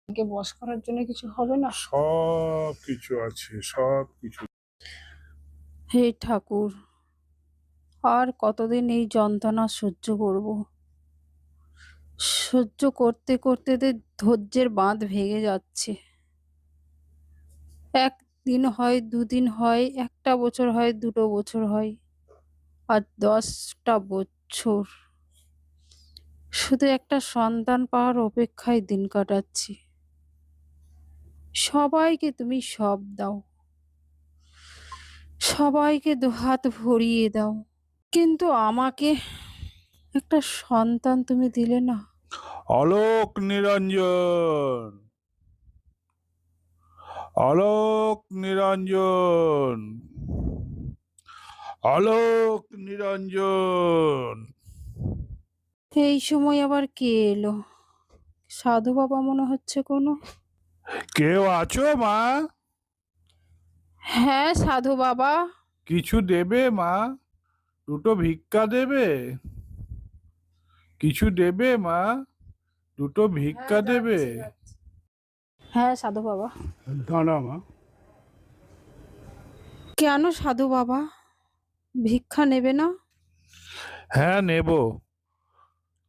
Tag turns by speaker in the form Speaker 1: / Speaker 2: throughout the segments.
Speaker 1: কে বশ করার জন্য কিছু হবে না?
Speaker 2: সব কিছু আছে, সব কিছু।
Speaker 1: হে ঠাকুর, আর কতদিন এই যন্ত্রণা সহ্য করব? সহ্য করতে করতে ধৈর্যের বাঁধ ভেঙে যাচ্ছে। একদিন হয়, দুদিন হয়, একটা বছর হয়, দুটো বছর হয়, আর 10টা বছর শুধু একটা সন্তান পাওয়ার অপেক্ষায় দিন কাটাচ্ছি। সবাইকে তুমি সব দাও, সবাইকে দুহাত ভরিয়ে দাও, কিন্তু আমাকে একটা সন্তান তুমি দিলে না।
Speaker 2: অলোক নিরঞ্জন, অলোক নিরঞ্জন, অলোক নিরঞ্জন।
Speaker 1: এই সময় আবার কে এলো? সাধু বাবা মনে হচ্ছে কোনো।
Speaker 2: কেউ আছো মা?
Speaker 1: হ্যাঁ সাধু বাবা।
Speaker 2: কিছু দেবে মা? দুটো ভিক্ষা দেবে? কিছু দেবে মা? দুটো ভিক্ষা দেবে?
Speaker 1: হ্যাঁ সাধু বাবা।
Speaker 2: দাঁড়া মা।
Speaker 1: কেন সাধু বাবা, ভিক্ষা নেবে না?
Speaker 2: হ্যাঁ নেব।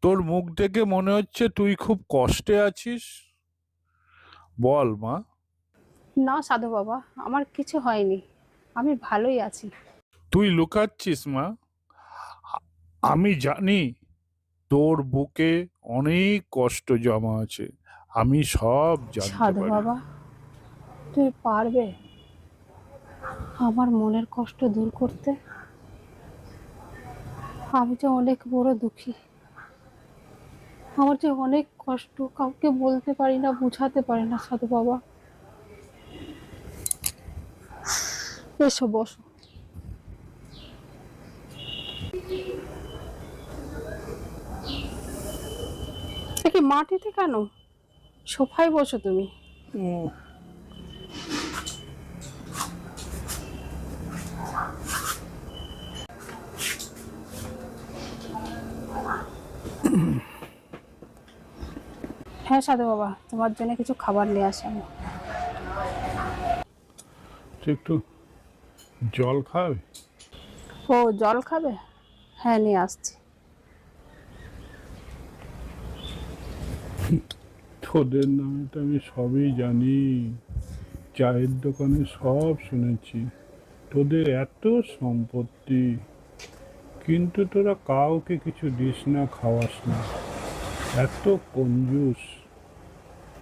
Speaker 2: তোর মুখ দেখে মনে হচ্ছে তুই খুব কষ্টে আছিস। বল মা।
Speaker 1: না সাধু বাবা, আমার কিছু হয়নি, আমি ভালোই আছি।
Speaker 2: তুই লুকাচ্ছিস মা। আমি জানি তোর বুকে অনেক কষ্ট জমা আছে। আমি সব জানতে
Speaker 1: সাধু
Speaker 2: পারি।
Speaker 1: বাবা, তুই পারবে আমার মনের কষ্ট দূর করতে? আমি যে অনেক বড় দুঃখী, আমার যে অনেক কষ্ট, কাউকে বলতে পারি না, বুঝাতে পারি না সাধু বাবা। এসো বসো। কি মাটিতে কেন? সোফায় বসো তুমি। হ্যাঁ সাধু বাবা, তোমার জন্য কিছু খাবার নিয়ে আসি আমি।
Speaker 2: তুই একটু জল খাবে?
Speaker 1: ও জল খাবে? হ্যাঁ নিয়ে আসছি।
Speaker 2: তোদের নামে তো আমি সবই জানি, চায়ের দোকানে সব শুনেছি। তোদের এত সম্পত্তি, কিন্তু তোরা কাউকে কিছু দিস না, খাওয়াস না, এত কঞ্জুস।